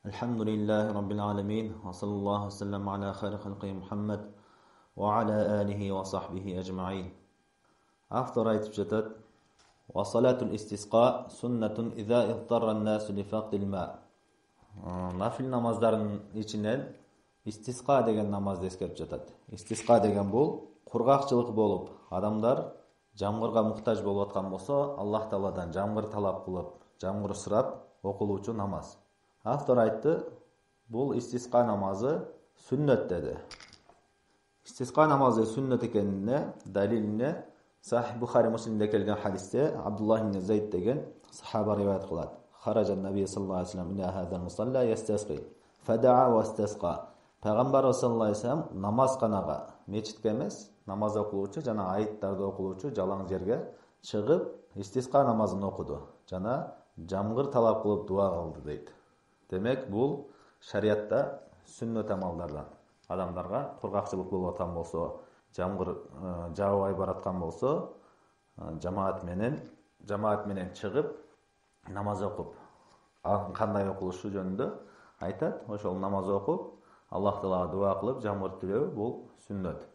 Elhamdülillahi Rabbil alemin. Ve sallallahu aleyhi ve sellem ala khayri halqi Muhammed ve ala alihi ve sahbihi ecma'in. Avtor aytib жатат: "Ve salatul istisqa sunnetun iza izdarran nasu li faqdil ma." Nafil namazların içinden istisqa деген namazды ескеріп жатат. Istisqa деген бул кургакчылык болуп, адамдар жамгырга муктаж болуп аткан болсо, Аллах Тааладан жамгыр талап кылып, жамгыр сурап окулуучу намаз. Автор айтты, бул истисқа намазы сүннет деди. Истисқа намазы сүннет экенине далилине Сахих Бухари Муслимде келген хадисте Абдуллах ибн Зайд деген сахаба риваят кылат. Хаража Наби саллаллаху алейхи ва саллям иля хазал мусалла ястасқи фадаа ва истасқа. Пайгамбар саллаллаху алейхи ва саллям намазканага, мечитке эмес, намаз окулуучу жана айыттарды окулуучу жалаң жерге чыгып истисқа намазын окуду. Жана жамгыр талап кылып дуа кылды дейт. Демек, бул шариатта сүннет амалдардан. Адамдарга кургакчылык болуп аткан болсо, жамгыр жаабай бараткан болсо, жамаат менен чыгып намаз окуп, кандай окулушу жөнүндө айтат. Ошол намаз окуп, Аллах Таалага дуа кылып, жамгыр тилөө бул сүннет.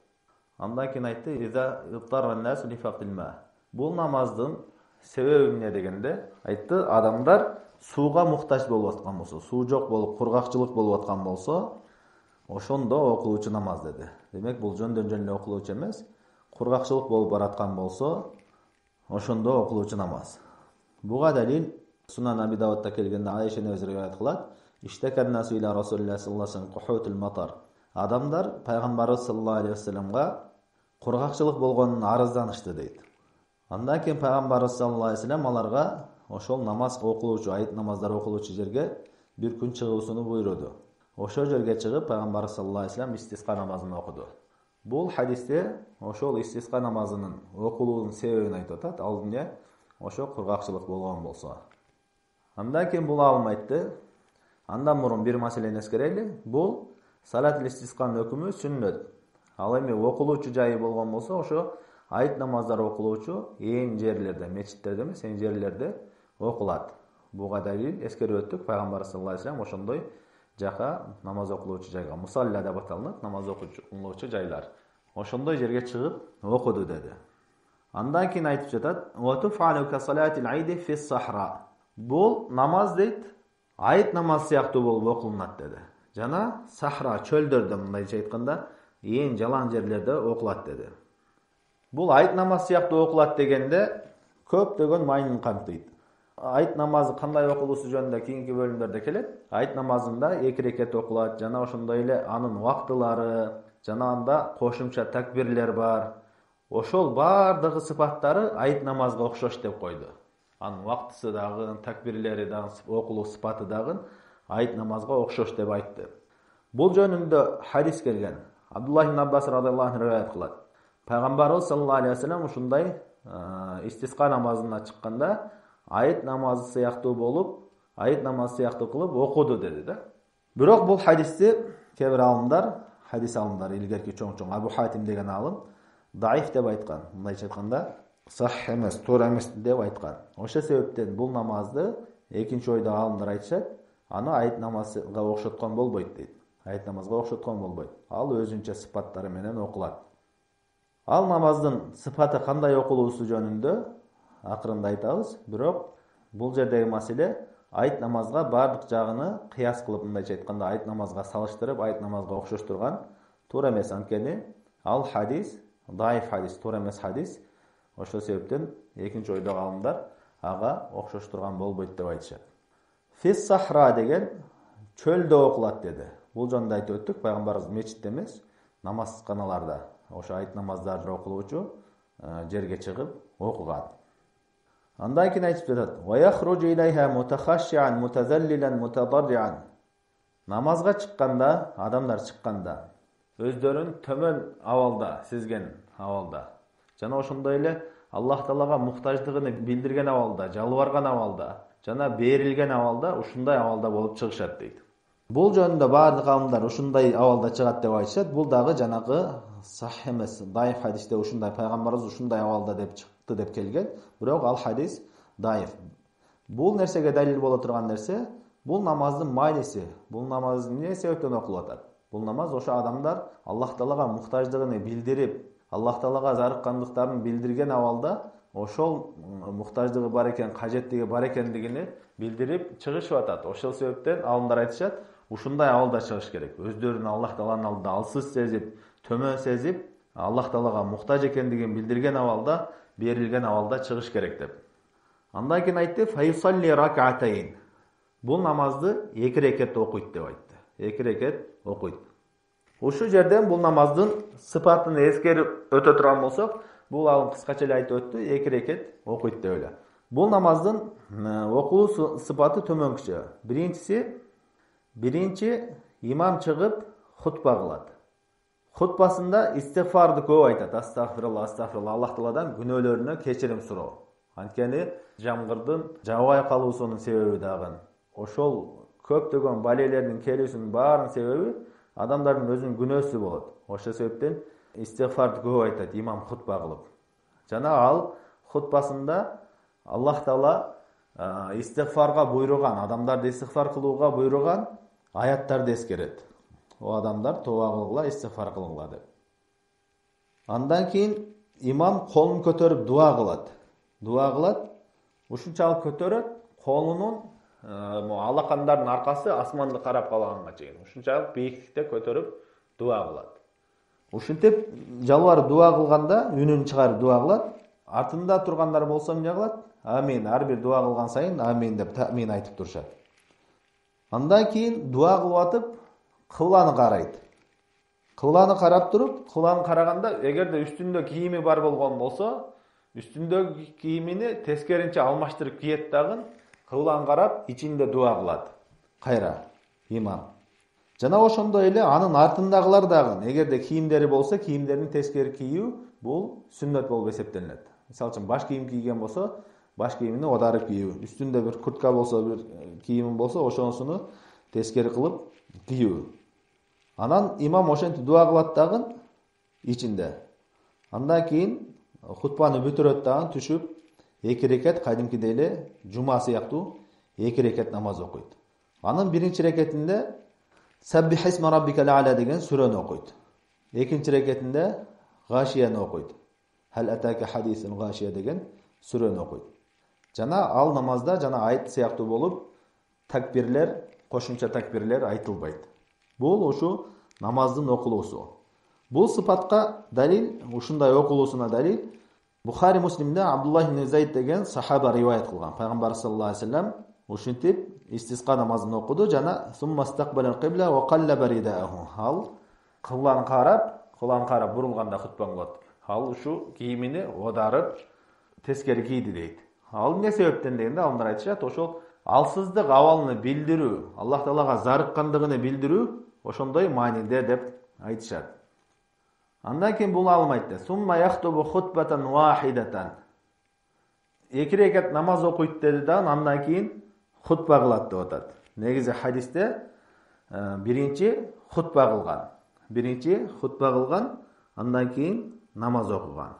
Андан кийин айтты: "Иза иттаран нас ли фaqtil ma." Бул намаздын себеби эмне дегенде, айтты, адамдар сууга муктаж болуп аткан болсо, суу жок болуп, кургакчылык болуп аткан болсо, ошондо окулуучу намаз деди. Демек, бул жөндөн жөн эле окулуучу эмес, кургакчылык болуп бараткан болсо, ошондо окулуучу намаз. Буга далил Сунан Аби Давудда келгенде Айша небез риваят кылат: "Иштакан насу иля Расулуллах саллаллаху алейхи ва саллям кухутул матар." Адамдар пайгамбарыбыз саллаллаху алейхи ва салламга кургакчылык болгонун арызданышты дейт. Андан кийин пайгамбарыбыз саллаллаху алейхи ва саллям аларга ошол намаз окулуучу, айт намаздар окулуучу жерге бир күн чыгуусуну буйруду. Ошол жерге чыгып, пайгамбар саллаллаху алейхи ва саллям истисқа намазын окуду. Бул хадисте ошол истисқа намазынын окулуунун себебин айтып атат. Ал эмне? Ошо кургакчылык болгон болсо. Андан кийин бул алым айтты. Андан мурун бир маселени эскерели. Бул салат истисқанын өкүмү сүннет. Ал эми окулуучу жайы болгон болсо, ошо айт намаздар окулуучу эң жерлерде, мечиттерде эмес, эң жерлерде окулат. Буга далил эскерип өттүк. Пайгамбар саллаллаху алейхи ва саллям ошондой жака намаз окулуучу жайга, мусалла деп аталат, намаз окулуучу жайлар. Ошондой жерге чыгып окуду деди. Андан кийин айтып жатат: "Ва туфалу ка салатил айди фи сахра." Бул намаз дейт, айт намаз сыяктуу болуп окулунат деди. Жана сахра, чөлдөрдө, мындайча айтканда, эң жалаң жерлерде окулат деди. Бул айт намаз сыяктуу окулат дегенде көптөгөн маанини камтыйт. Айт намазы кандай окулуусу жөнүндө кийинки бөлүмдөрдө келет. Айт намазында 2 рекет окулат, жана ошондой эле анын убактылары, жана анда кошумча такбирлер бар. Ошол бардыгы сыпаттары айт намазга окшош деп койду. Анын убактысы дагы, такбирлери дагы, окулуу сыпаты дагы айт намазга окшош деп айтты. Бул жөнүндө хадис келген. Абдуллах ибн Аббас радыйаллаху анху риваят кылат. Пайгамбарыбыз саллаллаху алейхи ва саллям ушундай истисқа намазына чыкканда айт намазы сыяктуу болуп, айт намазы сыяктуу кылып окуду деди да. Бирок бул хадисти кээ бир алымдар, хадис алымдары илгерки чоң Абу Хатим деген алым даиф деп айткан. Мындайча айтканда, сах эмес, туура эмес деп айткан. Ошол себептен бул намазды экинчи ойдо алымдар айтышат, аны айт намазга окшоткон болбойт дейт. Айт намазга окшоткон болбойт. Ал өзүнчө сыпаттары менен окулат. Ал намаздын сыпаты кандай окулуусу жөнүндө акырында айтабыз. Бирок бул жердеги маселе айт намазга бардык жагыны кыяс кылып, мындайча айтканда, айт намазга салыштырып, айт намазга окшоштурган туура эмес. Анткени ал хадис даиф хадис, туура эмес хадис. Ошол себептен экинчи ойдогу алымдар ага окшоштурган болбойт деп айтышат. Фис сахра деген чөлдө окулат деди. Бул жөнүндө айтып өттүк. Пайгамбарыбыз мечитте эмес, намазканаларда, ошо айт намаздарды окулуучу жерге чыгып окуган. Андан кийин айтып жатат: "Ва яхруджу илайха мутахашшиан мутазаллилан мутадарриан." Намазга чыкканда, адамдар чыкканда өздөрүн төмөн абалда, сезген абалда, жана ошондой эле Аллах Таалага муктаждыгын билдирген абалда, жалбарган абалда, жана берилген абалда, ушундай абалда болуп чыгышат дейт. Бул жөнүндө бардык алымдар ушундай абалда чыгат деп айтышат. Бул дагы жанагы сах эмес, даиф хадисте ушундай, пайгамбарыбыз ушундай абалда деп чыкты деп келген. Бирок ал хадис даиф. Бул нерсеге далил боло турган нерсе, Бул намаздын майнеси, бул намаз эмне себептен окулуп атат? Бул намаз ошо адамдар Аллах Таалага муктаждыгын билдирип, Аллах Таалага зарыккандыктарын билдирген абалда ошол муктаждыгы бар экен, кажеттиги бар экендигини билдирип чыгышып атат. Ошол себептен алымдар айтышат, ушундай абалда чыгыш керек. Өздөрүн Аллах Тааланын алдында алсыз сезип, төмөн сезип, Аллах Таалага муктаж экендигин билдирген абалда, берилген абалда чыгыш керек деп. Андан кийин айтты: "Файсалли рак'атайн". Бул намазды 2 рекет окуйт деп айтты. 2 рекет окуйт. Ушул жерден бул намаздын сыпатын эскерип өтө турган болсок, бул алым кыскача эле айтып өттү, 2 рекет окуйт деп эле. Бул намаздын окуу сыпаты төмөнкүчө. Биринчи имам чыгып хутба кылат. Хутбасында истигфарды көп айтат. Астагфирулла, астагфирулла, Аллах Тааладан күнөөлөрүнө кечирим суроо. Анткени жамгырдын жаабай калуусунун себеби дагы ошол көптөгөн балелердин келүүсүнүн баарынын себеби адамдардын өзүнүн күнөөсү болот. Ошол себептен истигфарды көп айтат имам хутба кылып. Жана ал хутбасында Аллах Таала истигфарга буйруган, адамдарды истигфар кылууга буйруган аяттарды эскерет. О адамдар тооба кылгыла, истигфар кылгыла деп. Андан кийин имам колун көтөрүп дуа кылат. Дуа кылат. Ушунчалык көтөрөт, колунун алакандардын аркасы асманды карап калганга чейин. Ушунчалык бийиктикте көтөрүп дуа кылат. Ушинтип жалбарып дуа кылганда, үнүн чыгарып дуа кылат. Артында тургандар болсо эмне кылат? Амин. Ар бир дуа кылган сайын амин деп тамин айтып турушат. Андан кийин дуа кылып атып, кыбланы карайт. Кыбланы карап туруп, кыбланы караганда, эгерде үстүндө кийими бар болгон болсо, үстүндөгү кийимини тескеринче алмаштырып кийет дагы, кыбланы карап, ичинде дуа кылат. Кайра имам. Жана ошондой эле анын артындагылар дагы, эгерде кийимдери болсо, кийимдерин тескери кийүү бул сүннөт болуп эсептелет. Мисалы үчүн баш кийим кийген болсо, баш кийимини оодарып кийүү. Үстүндө бир куртка болсо, бир кийимин болсо, ошонусуну тескери кылып кийүү. Анан имам ошентип дуа кылат дагы ичинде. Андан кийин хутбаны бүтүрөт дагы түшүп 2 рекет кадимкидей эле жума сыяктуу 2 рекет намаз окуйт. Анын биринчи рекетинде Саббих исма раббикал а'ла деген сүрөнү окуйт. Экинчи рекетинде Гашияны окуйт. Хал атака хадисун Гашия деген сүрөнү окуйт. Жана ал намазда жана айт сыяктуу болуп такбирлер, кошумча такбирлер айтылбайт. Бул ушу намаздын окулуусу. Бул сыпатка далил, ушундай окулуусуна далил Бухари Муслимде Абдуллах ибн Зайд деген сахаба риваят кылган. Пайгамбар саллаллаху алейхи вассалам ушинтип истисқа намазын окуду жана сумма стaqbala al-qibla wa qallaba ridaahu. Ал кыбланы карап бурулганда хутба кылат. Ал ушу кийимини оодарып тескери кийди дейт. Ал эмне себептен дегенде алымдар айтышат, ошол алсыздык абалын билдирүү, Аллах Таалага зарыккандыгын билдирүү ошондой мааниде деп айтышат. Андан кийин бул алым айтты: "Сумма яхтубу хутбатан вахидатан". 2 рекет намаз окуйт деди да, андан кийин хутба кылат деп атат. Негизи хадисте биринчи хутба кылган, андан кийин намаз окуган.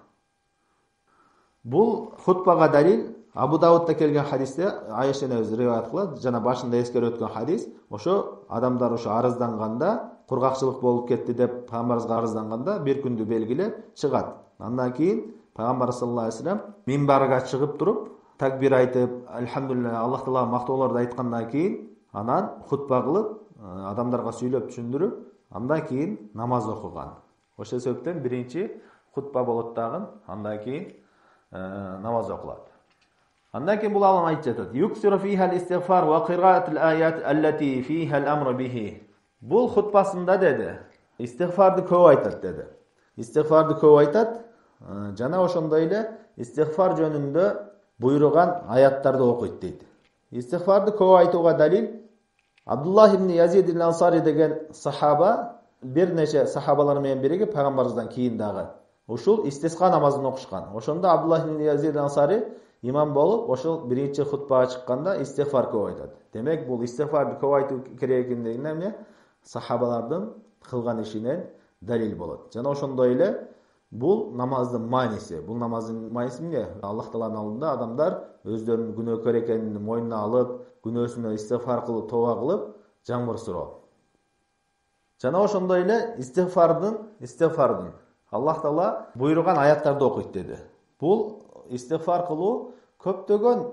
Бул хутбага далил Абу Даудта келген хадисте Айша энебиз риваят кылат, жана башында эскерип өткөн хадис, ошо адамдар ошо арызданганда, кургакчылык болуп кетти деп пайгамбарыбызга арызданганда бир күндү белгилеп чыгат. Андан кийин пайгамбар саллаллаху алейхи вассалам минбарга чыгып туруп, такбир айтып, альхамдулилlah, Аллах Таалага мактоолорду айткандан кийин анан хутба кылып, адамдарга сүйлөп түшүндүрүп, андан кийин намаз окуган. Ошол себептен биринчи хутба болот дагы, андан кийин намаз окулат. Андан кийин бул алым айтып жатат: "Юксиру фиха al-istighfar wa qira'at al-ayat allati fiha al-amru bihi". Бул хутбасында деди, истигфарды көп айтат деди. Истигфарды көп айтат, жана ошондой эле истигфар жөнүндө буйруган аяттарды окуйт дейт. Истигфарды көп айтууга далил Абдуллах ибн Язид al-Ansari деген сахаба бир нече сахабалар менен биригип пайгамбарыбыздан кийин дагы ушул истисқа намазын окушкан. Ошондо Абдуллах ибн Язид al-Ansari имам болуп, ошол биринчи хутбага чыкканда истигфар көп айтат. Демек бул истигфарды көп айтуу керек экендигине эмне? Сахабалардын кылган ишинен далил болот. Жана ошондой эле Бул намаздын майниси. Бул намаздын майниси эмне? Аллах Тааланын алдында адамдар өздөрүнүн күнөөкөр экенин мойнуна алып, күнөөсүнө истигфар кылып, тооба кылып, жамгыр суроо. Жана ошондой эле истигфардын Аллах Таала буйруган аяттарды окуйт деди. Бул истигфар кылуу көптөгөн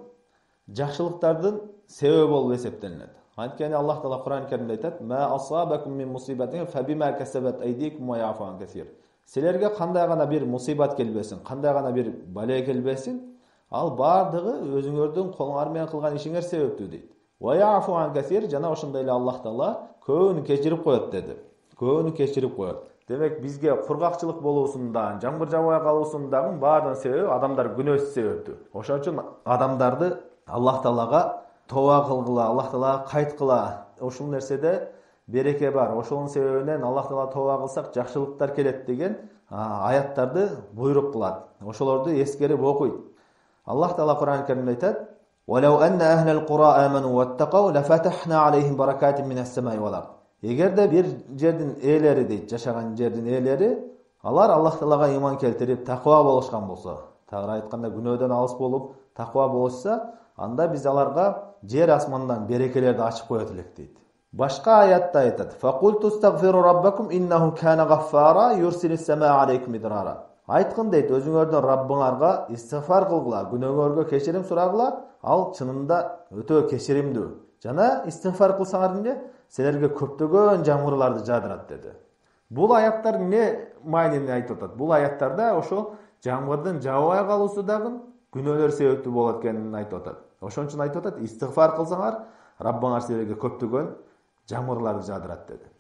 жакшылыктардын себеби болуп эсептелинет. Анткени Аллах Таала Кур'ан-ы Каримде айтат: "Ма асабакум мин мусибатин фабима касабат айдикум ва яфу ан касир." Силерге кандай гана бир мусибат келбесин, кандай гана бир бале келбесин, ал бардыгы өзүңөрдүн колуңар менен кылган ишиңер себептүү дейт. Ва яфу ан касир, жана ошондой эле Аллах Таала көбүн кечирип коет деди. Көбүн кечирип коет. Демек бизге кургакчылык болуусунда, жамгыр жаабай калуусундагы баардыгынын себеби адамдар күнөөсү себептүү. Ошон үчүн адамдарды Аллах Таалага тооба кылгыла, Аллах Таалага кайткыла. Ошол нерседе береке бар. Ошонун себебинен Аллах Таала тооба кылсак жакшылыктар келет деген аяттарды буйрук кылат. Ошолорду эскерип окуйт. Аллах Таала Кур'ан-ы Каримде айтат: "Валау анна ахлал кура аману ваттакау лафатахна алейхим баракатин минас самаи вал ард." Эгерде бир жердин ээлери дейт, жашаган жердин ээлери, алар Аллах Таалага иман келтирип, таква болушкан болсо, тагыраак айтканда күнөөдөн алыс болуп, таква болушса, анда биз аларга жер асмандан берекелерди ачып коет элек дейт. Башка аятта айтат: "Факулту стагфиру раббакум иннаху кана гаффара юрсилис самаа алейкум идрара." Айткын дейт, өзүңөрдүн Раббыңарга истигфар кылгыла, күнөөңөргө кечирим сурагыла, ал чынында өтө кечиримдүү. Жана истигфар кылсаңар эмне? Силерге көптөгөн жамгырларды жаадырат деди. Бул аяттар эмне маанини айтып атат? Бул аяттарда ошол жамгырдын жаабай калуусу дагы күнөөлөр себептүү болот экенин айтып атат. Ошон үчүн айтып атат, истигфар кылсаңар, Раббыңар силерге көптөгөн жамгырларды жаадырат деди.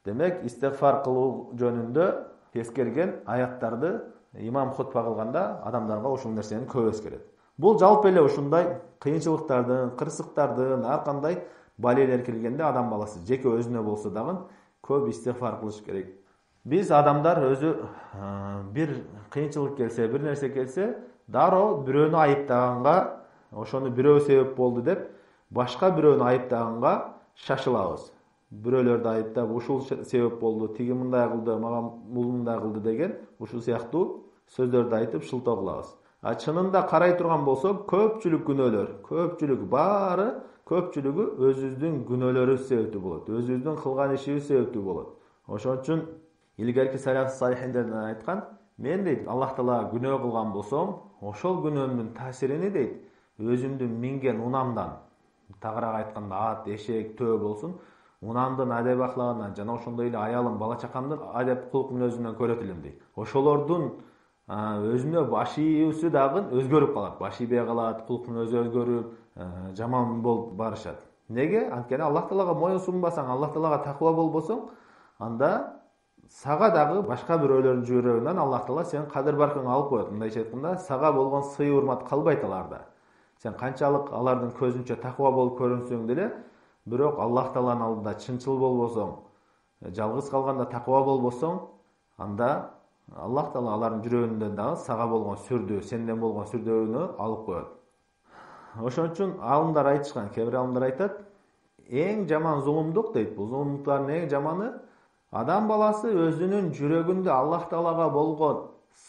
Демек, истигфар кылуу жөнүндө эскерген аяттарды имам хутба кылганда адамдарга ошол нерсени көп эскерет. Бул жалпы эле ушундай кыйынчылыктардын, кырсыктардын, ар кандай балелер келгенде адам баласы жеке өзүнө болсо дагы көп истигфар кылыш керек. Биз адамдар өзү бир кыйынчылык келсе, бир нерсе келсе, дароо бирөөнү айыптаганга, ошону бирөө себеп болду деп, башка бирөөнү айыптаганга шашылабыз. Бирөөлөрдү айыптап, ушул себеп болду, тиги мындай кылды, мага бул мындай кылды деген, ушул сыяктуу сөздөрдү айтып шылтоо кылабыз. Чынында карай турган болсок, көпчүлүк күнөөлөр, баары көпчүлүгү өзүбүздүн күнөөлөрүбүз себептүү болот. Өзүбүздүн кылган ишибиз себептүү болот. Ошон үчүн илгерки салаф салихиндер айткан, мен дейт, Аллах Таалага күнөө кылган болсом, ошол күнөөмдүн таасирини дейт, өзүмдүн минген унамдан, тагыраак айтканда ат, эшек, төө болсун, унамдын адеп аклагынан жана ошондой эле аялым, бала чакамдын адеп кулк мүнөзүнөн көрөт элем дейт. Ошолордун өзүнө баш ийүүсү дагы өзгөрүп калат. Баш ийбей калат, кулк мүнөзү өзгөрүп, жаман болуп барышат. Неге? Анткени Аллах Таалага моюн сунбасаң, Аллах Таалага таква болбосоң, анда сага дагы башка бирөөлөрдүн жүрөгүнөн Аллах Таала сен кадыр баркыңды алып коет. Мындайча айтканда, сага болгон сый урмат калбайт аларда. Сен канчалык алардын көзүнчө таква болуп көрүнсөң деле, бирок Аллах Тааланын алдында чынчыл болбосоң, жалгыз калганда таква болбосоң, анда Аллах Таала алардын жүрөгүндөн дагы сага болгон сүрдүү, сенден болгон сүрдөөнү алып коет. Ошон үчүн алымдар айтышкан, кээ бир алымдар айтат, эң жаман зулумдук дейт, бул зулумдуктардын эң жаманы адам баласы өзүнүн жүрөгүндө Аллах Таалага болгон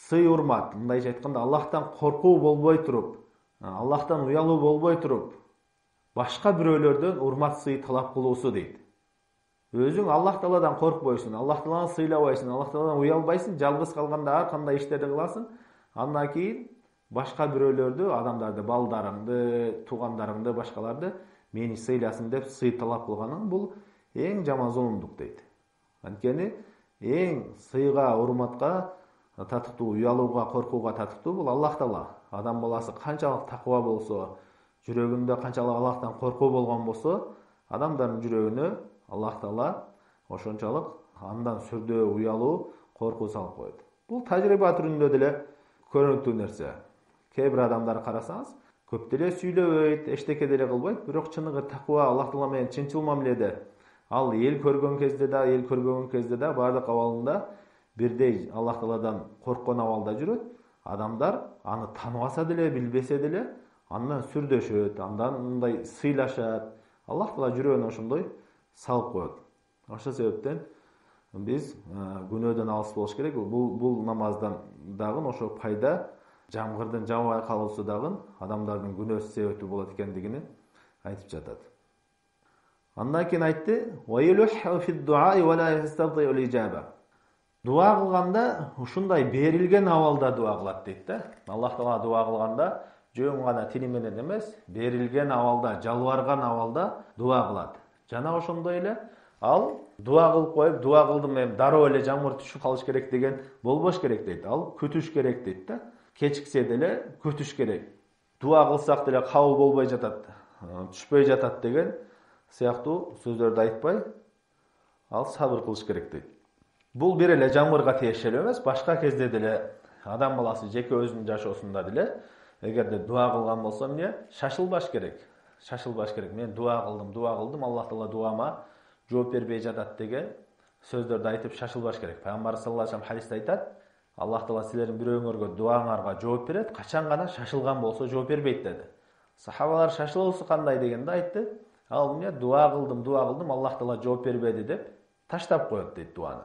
сый урмат, мындайча айтканда Аллахтан коркуу болбой туруп, Аллахтан уялуу болбой туруп, башка бирөөлөрдөн урмат сый талап кылуусу дейт. Өзүң Аллах Тааладан коркпойсуң, Аллах Тааланы сыйлабайсың, Аллах Тааладан уялбайсың, жалгыз калганда ар кандай иштерди кыласың, андан кийин башка бирөөлөрдү, адамдарды, балдарыңды, туугандарыңды, башкаларды мени сыйласын деп сый талап кылганың бул эң жаман зулумдук дейт. Анткени эң сыйга, урматка татыктуу, уялууга, коркууга татыктуу бул Аллах Таала. Адам баласы канчалык таква болсо, жүрөгүндө канчалык Аллахтан коркуу болгон болсо, адамдардын жүрөгүнө Аллах Таала ошончолук андан сүрдөө, уялуу, коркуу салып коет. Бул тажрыйба түрүндө деле көрүнүктүү нерсе. Кээ бир адамдар карасаңыз, көп деле сүйлөбөйт, эчтеке деле кылбайт, бирок чыныгы таква, Аллах Таала менен чынчыл мамиледе. Ал эл көргөн кезде да, эл көрбөгөн кезде да бардык абалында бирдей Аллах Тааладан корккон абалда жүрөт. Адамдар аны тааныбаса деле, билбесе деле, андан сүрдөшөт, андан мындай сыйлашат. Аллах Таала жүрөгүнө ошондой салып коет. Ошол себептен биз күнөөдөн алыс болуш керек. Бул намаздан дагы ошо пайда жамгырдын жаабай калуусу дагы адамдардын күнөөсү себептүү болот экендигини айтып жатат. Андан кийин айтты: "Ва юлху фи дуаи ва ла ястати'у al-ijaba." Дуа кылганда ушундай берилген абалда дуа кылат дейт да. Аллах Таала дуа кылганда жөн гана тили менен эмес, берилген абалда, жалбарган абалда дуа кылат. Жана ошондой эле ал дуа кылып коюп, дуа кылдым эми дароо эле жамгыр түшүп калыш керек деген болбош керек дейт. Ал күтүш керек дейт да. Кечиксе деле күтүш керек. Дуа кылсак деле кабыл болбой жатат, түшпөй жатат деген сыяктуу сөздөрдү айтпай, ал сабыр кылыш керек дейт. Бул бир эле жамгырга тиешелүү эмес, башка кезде деле адам баласы жеке өзүнүн жашоосунда деле эгерде дуа кылган болсо эмне? Шашылбаш керек. Шашылбаш керек. Мен дуа кылдым, Аллах Таала дуама жооп бербей жатат деген сөздөрдү айтып шашылбаш керек. Пайгамбар саллаллаху алейхи вассалам хадисте айтат: Аллах Таала силердин бирөөңөргө дуаңарга жооп берет, качан гана шашылган болсо жооп бербейт деди. Сахабалар шашылуусу кандай дегенде айтты: ал эмне? Дуа кылдым, Аллах Таала жооп бербеди деп таштап коет дейт дуаны.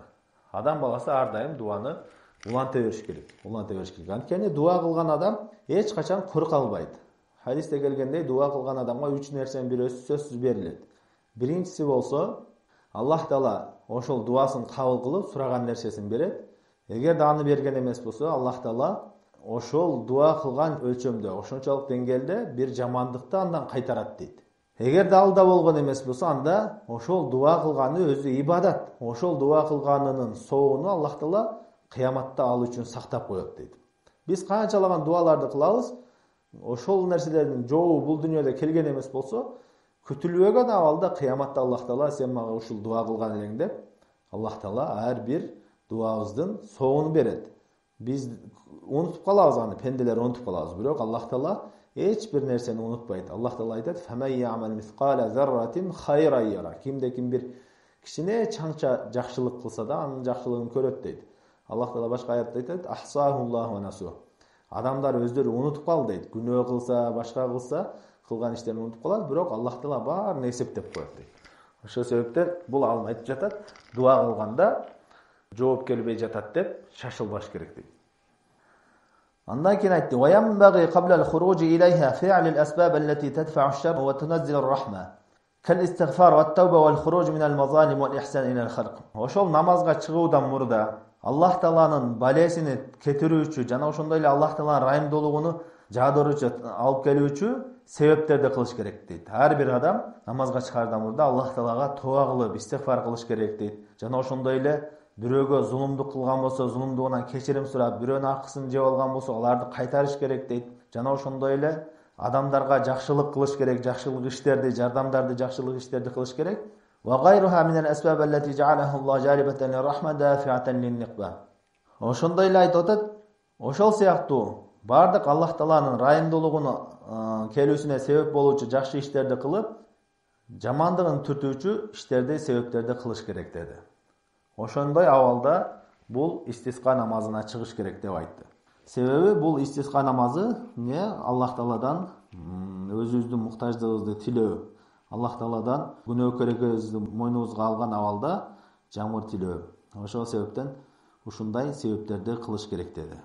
Адам баласы ар дайым дуаны уланта бериш керек. Анткени дуа кылган адам эч качан кур калбайт. Хадисте келгендей, дуа кылган адамга 3 нерсенин бирөөсү сөзсүз берилет. Биринчиси болсо, Аллах Таала ошол дуасын кабыл кылып, сураган нерсесин берет. Эгерде аны берген эмес болсо, Аллах Таала ошол дуа кылган өлчөмдө, ошончолук деңгээлде бир жамандыкты андан кайтарат дейт. Эгерде ал да болгон эмес болсо, анда ошол дуа кылганы өзү ибадат. Ошол дуа кылганынын соогуну Аллах Таала кыяматта ал үчүн сактап коет дейт. Биз канчалаган дуаларды кылабыз, ошол нерселердин жообу бул дүйнөдө келген эмес болсо, күтүлбөгөн абалда кыяматта Аллах Таала сен мага ушул дуа кылган элең деп, Аллах Таала ар бир дуабыздын соогуну берет. Биз унутуп калабыз аны, пенделер унутуп калабыз, бирок Аллах Таала эч бир нерсени унутпайт. Аллах Таала айтат: "Фамай я'мал мисқала зарратин хайран яра." Кимде-ким бир кичине чаңча жакшылык кылса да, анын жакшылыгын көрөт дейт. Аллах Таала башка аятта айтат: "Ахсахуллаху ва насу." Адамдар өздөрү унутуп калды дейт. Күнөө кылса, башка кылса, кылган иштерин унутуп калат, бирок Аллах Таала баарын эсептеп коет дейт. Ошол себептен бул алым айтып жатат, дуа кылганда жооп келбей жатат деп шашылбаш керек дейт. Андан кийин айтты: "Ва янбагы кабла ал-хуруджи илейха фи'л al-asbab allati tadfa'u ash-sharr wa tunzil ar-rahma kal-istighfar wat-tawba wal-khuruj min al-mazalim wal-ihsan ila al-khalq." Ошол намазга чыгуудан мурда Аллах Тааланын балесини кетирүүчү жана ошондой эле Аллах Тааланын райымдуулугуну жаадыруучу алып келүүчү себептерди кылыш керек дейт. Ар бир адам намазга чыгардан мурда Аллах Таалага тооба кылып, истигфар кылыш керек дейт. Жана ошондой эле бирөөгө зулумдук кылган болсо, зулумдугунан кечирим сурап, бирөөнүн акысын жеп алган болсо, аларды кайтарыш керек дейт. Жана ошондой эле адамдарга жакшылык кылыш керек, жакшылык иштерди, жардамдарды, жакшылык иштерди кылыш керек. Wa ghayruha min al-asbab allati ja'alaha Allah jalibatan lir-rahma dafi'atan lin-niqba. Ошондой эле айтып атат, ошол сыяктуу бардык Аллах Тааланын райымдуулугуна келүүсүнө себеп болуучу жакшы иштерди кылып, жамандыгын түртүүчү иштерди, себептерди кылыш керек деди. Ошондой абалда бул истисқа намазына чыгыш керек деп айтты. Себеби бул истисқа намазы не Аллах Тааладан өзүбүздүн муктаждыгыбызды тилөө, Аллах Тааладан күнөө керегибизди мойнубузга алган абалда жамгыр тилөө. Ошол себептен ушундай себептерди кылыш керек деди.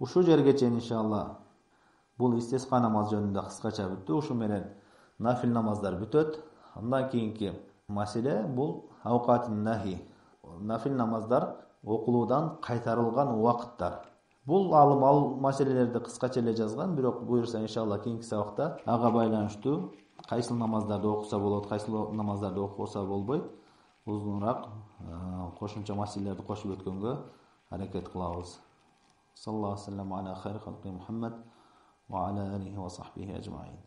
Ушул жерге чейин иншалла бул истисқа намаз жөнүндө кыскача бүттү. Ушу менен нафил намаздар бүтөт. Андан кийинки маселе бул аукатын нахи. Нафил намаздар окулуудан кайтарылган убакыттар. Бул алым ал маселелерди кыскача эле жазган, бирок буюрса иншалла кийинки сабакта ага байланыштуу кайсыл намаздарды окуса болот, кайсыл намаздарды окубаса болбойт, узунураак кошумча маселелерди кошуп өткөнгө аракет кылабыз. Саллаллаху алейхи ва саллям аля хайр халқи Мухаммад ва аля алихи ва сахбихи ажмаин.